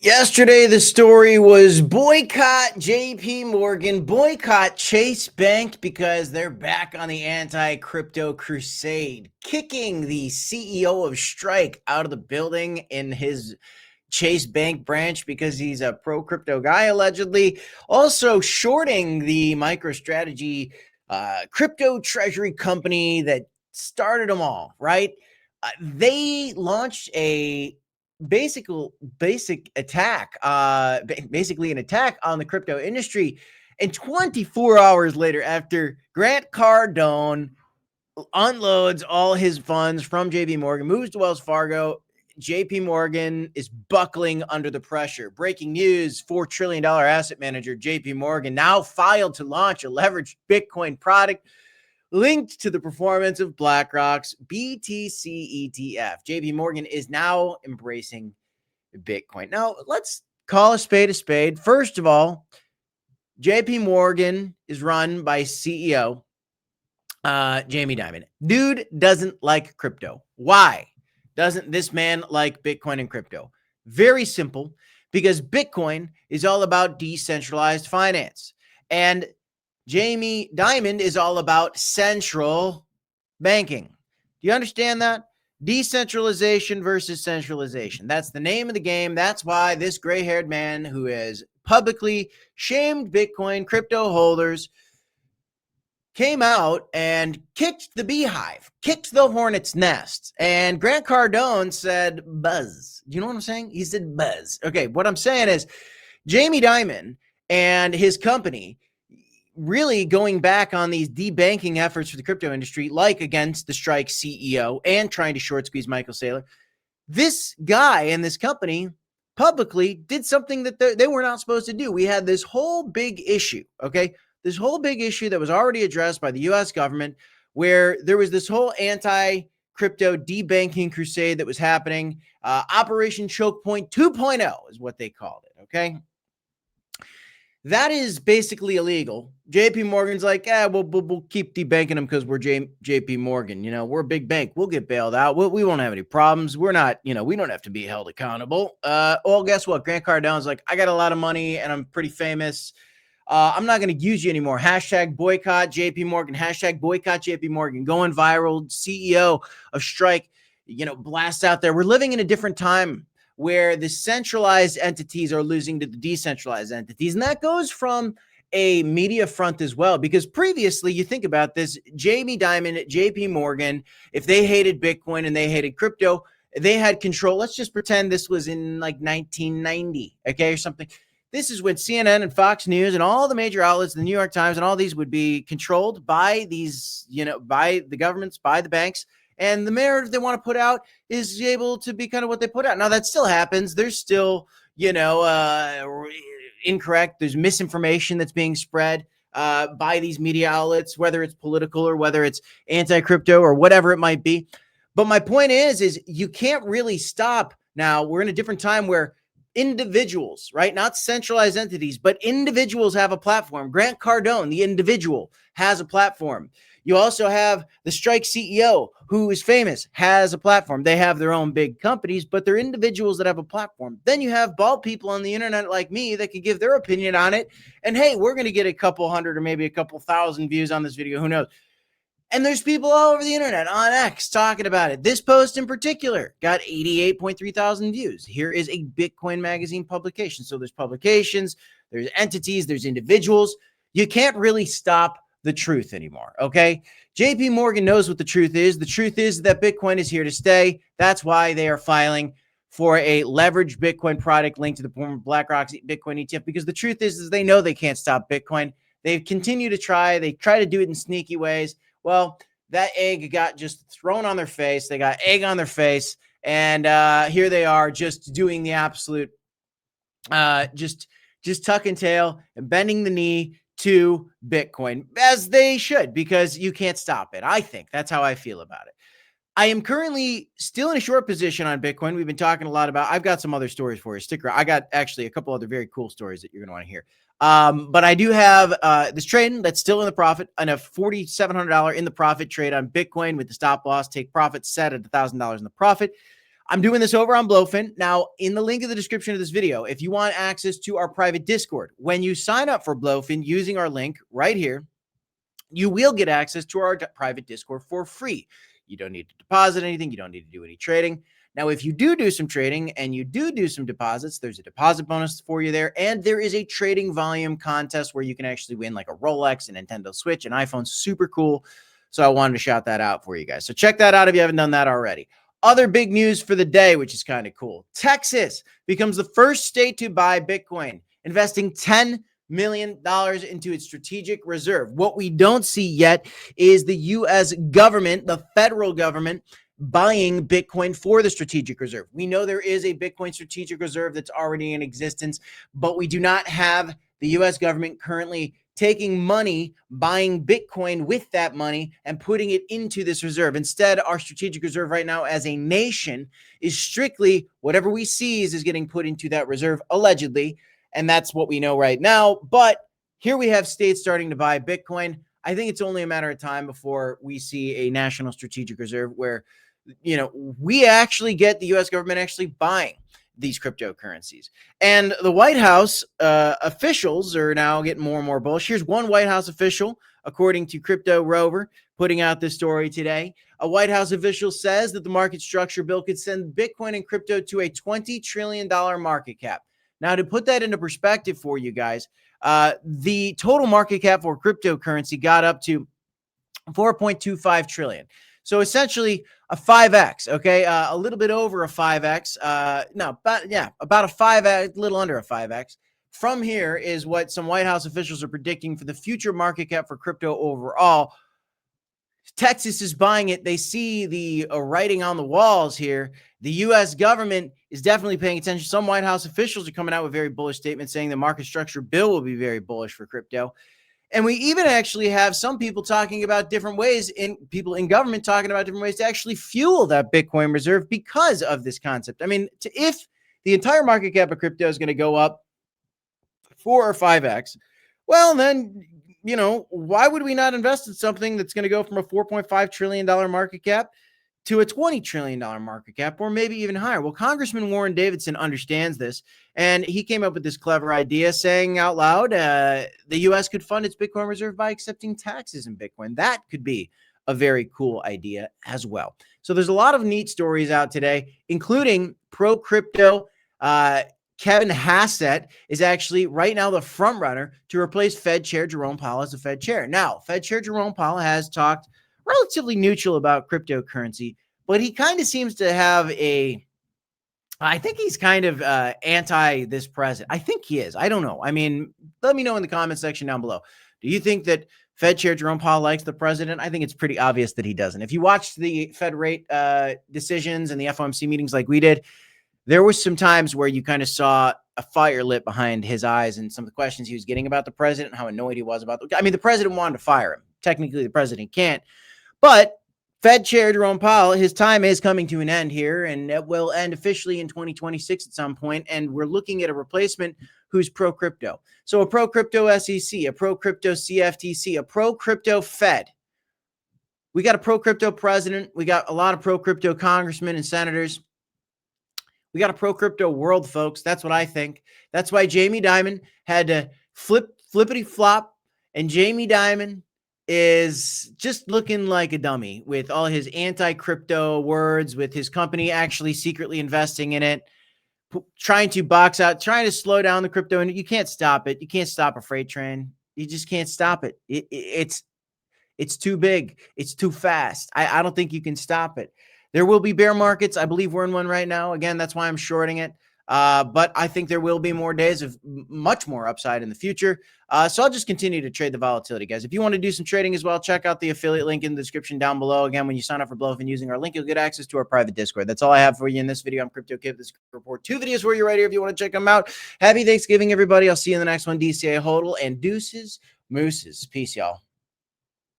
Yesterday, the story was boycott JPMorgan, boycott Chase Bank because they're back on the anti-crypto crusade, kicking the CEO of Strike out of the building in his Chase Bank branch because he's a pro-crypto guy, allegedly. Also shorting the MicroStrategy crypto treasury company that started them all, right? They launched a basic attack, basically an attack on the crypto industry. And 24 hours later, after Grant Cardone unloads all his funds from JP Morgan, moves to Wells Fargo, JP Morgan is buckling under the pressure. Breaking news, $4 trillion asset manager JP Morgan now filed to launch a leveraged Bitcoin product linked to the performance of BlackRock's BTC ETF. JP Morgan is now embracing Bitcoin. Now, let's call a spade a spade. First of all, JP Morgan is run by CEO Jamie Dimon. Dude doesn't like crypto. Why doesn't this man like Bitcoin and crypto? Very simple, because Bitcoin is all about decentralized finance. And Jamie Dimon is all about central banking. Do you understand that? Decentralization versus centralization. That's the name of the game. That's why this gray-haired man who has publicly shamed Bitcoin crypto holders came out and kicked the beehive, kicked the hornet's nest. And Grant Cardone said, buzz. Do you know what I'm saying? He said, buzz. Okay, what I'm saying is Jamie Dimon and his company really going back on these debanking efforts for the crypto industry, like against the Strike CEO and trying to short squeeze Michael Saylor. This guy and this company publicly did something that they were not supposed to do. We had this whole big issue, okay? This whole big issue that was already addressed by the U.S. government, where there was this whole anti-crypto debanking crusade that was happening. Operation Choke Point 2.0 is what they called it, okay? That is basically illegal. JP Morgan's like, we'll keep debanking them because we're JP Morgan. You know, we're a big bank. We'll get bailed out. We won't have any problems. We're not, we don't have to be held accountable. Well, guess what? Grant Cardone's like, I got a lot of money and I'm pretty famous. I'm not going to use you anymore. Hashtag boycott JP Morgan. Hashtag boycott JP Morgan. Going viral. CEO of Strike, blast out there. We're living in a different time where the centralized entities are losing to the decentralized entities. And that goes from a media front as well, because previously, you think about this, Jamie Dimon at JP Morgan, if they hated Bitcoin and they hated crypto, they had control. Let's just pretend this was in like 1990, okay, or something. This is when CNN and Fox News and all the major outlets, the New York Times and all these would be controlled by these, by the governments, by the banks. And the narrative they want to put out is able to be kind of what they put out. Now, that still happens. There's still, incorrect. There's misinformation that's being spread by these media outlets, whether it's political or whether it's anti-crypto or whatever it might be. But my point is you can't really stop. Now, we're in a different time where individuals, right? Not centralized entities, but individuals have a platform. Grant Cardone, the individual, has a platform. You also have the Strike CEO, who is famous, has a platform. They have their own big companies, but they're individuals that have a platform. Then you have bald people on the internet like me that could give their opinion on it. And hey, we're going to get a couple hundred or maybe a couple thousand views on this video. Who knows? And there's people all over the internet on X talking about it. This post in particular got 88.3 thousand views. Here is a Bitcoin magazine publication. So there's publications, there's entities, there's individuals. You can't really stop the truth anymore, okay? JP Morgan knows what the truth is. The truth is that Bitcoin is here to stay. That's why they are filing for a leveraged Bitcoin product linked to the form of BlackRock's Bitcoin ETF, because the truth is they know they can't stop Bitcoin. They continue to try. They try to do it in sneaky ways. Well, that egg got just thrown on their face. They got egg on their face, and here they are just doing the absolute, just tuck and tail and bending the knee to Bitcoin, as they should, because you can't stop it. I think that's how I feel about it. I am currently still in a short position on Bitcoin. We've been talking a lot about, I've got some other stories for you. Stick around. I got actually a couple other very cool stories that you're going to want to hear. But I do have this trade that's still in the profit, and a $4,700 in the profit trade on Bitcoin with the stop loss, take profit set at $1,000 in the profit. I'm doing this over on Blowfin. Now, in the link in the description of this video, if you want access to our private Discord, when you sign up for Blowfin using our link right here, you will get access to our private Discord for free. You don't need to deposit anything. You don't need to do any trading. Now, if you do some trading and you do some deposits, there's a deposit bonus for you there. And there is a trading volume contest where you can actually win like a Rolex, a Nintendo Switch, an iPhone. Super cool. So I wanted to shout that out for you guys. So check that out if you haven't done that already. Other big news for the day, which is kind of cool. Texas becomes the first state to buy Bitcoin, investing $10 million into its strategic reserve. What we don't see yet is the U.S. government, the federal government, buying Bitcoin for the strategic reserve. We know there is a Bitcoin strategic reserve that's already in existence, but we do not have the U.S. government currently taking money, buying Bitcoin with that money and putting it into this reserve. Instead, our strategic reserve right now as a nation is strictly whatever we seize is getting put into that reserve, allegedly. And that's what we know right now. But here we have states starting to buy Bitcoin. I think it's only a matter of time before we see a national strategic reserve where, you know, we actually get the U.S. government actually buying these cryptocurrencies. And the White House officials are now getting more and more bullish. Here's one White House official, according to Crypto Rover, putting out this story today. A White House official says that the market structure bill could send Bitcoin and crypto to a $20 trillion market cap. Now, to put that into perspective for you guys, the total market cap for cryptocurrency got up to 4.25 trillion. So essentially a 5x, okay? A little bit over a 5x. About a 5x, a little under a 5x. From here is what some White House officials are predicting for the future market cap for crypto overall. Texas is buying it. They see the writing on the walls here. The U.S. government is definitely paying attention. Some White House officials are coming out with very bullish statements saying the market structure bill will be very bullish for crypto. And we even actually have some people talking about different ways, people in government talking about different ways to actually fuel that Bitcoin reserve because of this concept. I mean, if the entire market cap of crypto is going to go up 4 or 5x, well, then, you know, why would we not invest in something that's going to go from a $4.5 trillion market cap to a $20 trillion market cap, or maybe even higher? Well, Congressman Warren Davidson understands this, and he came up with this clever idea saying out loud, the U.S. could fund its Bitcoin reserve by accepting taxes in Bitcoin. That could be a very cool idea as well. So there's a lot of neat stories out today, including pro-crypto. Kevin Hassett is actually right now the front runner to replace Fed Chair Jerome Powell as the Fed Chair. Now, Fed Chair Jerome Powell has talked relatively neutral about cryptocurrency, but he kind of seems to have I think he's kind of anti this president. I think he is. I don't know. I mean, let me know in the comment section down below. Do you think that Fed Chair Jerome Powell likes the president? I think it's pretty obvious that he doesn't. If you watched the Fed rate decisions and the FOMC meetings like we did, there was some times where you kind of saw a fire lit behind his eyes and some of the questions he was getting about the president, how annoyed he was about I mean, the president wanted to fire him. Technically, the president can't. But Fed Chair Jerome Powell, his time is coming to an end here, and it will end officially in 2026 at some point. And we're looking at a replacement who's pro-crypto. So a pro-crypto SEC, a pro-crypto CFTC, a pro-crypto Fed. We got a pro-crypto president. We got a lot of pro-crypto congressmen and senators. We got a pro-crypto world, folks. That's what I think. That's why Jamie Dimon had to flippity flop, and Jamie Dimon is just looking like a dummy with all his anti-crypto words, with his company actually secretly investing in it, trying to box out, trying to slow down the crypto. And you can't stop it. You can't stop a freight train. You just can't stop it. It's too big. It's too fast. I don't think you can stop it. There will be bear markets. I believe we're in one right now. Again, that's why I'm shorting it. But I think there will be more days of much more upside in the future. So I'll just continue to trade the volatility, guys. If you want to do some trading as well, check out the affiliate link in the description down below. Again, when you sign up for Blowfin using our link, you'll get access to our private Discord. That's all I have for you in this video. I'm Crypto Kid. This report 2 videos for you right here if you want to check them out. Happy Thanksgiving, everybody. I'll see you in the next one. DCA hodl and deuces, mooses. Peace, y'all.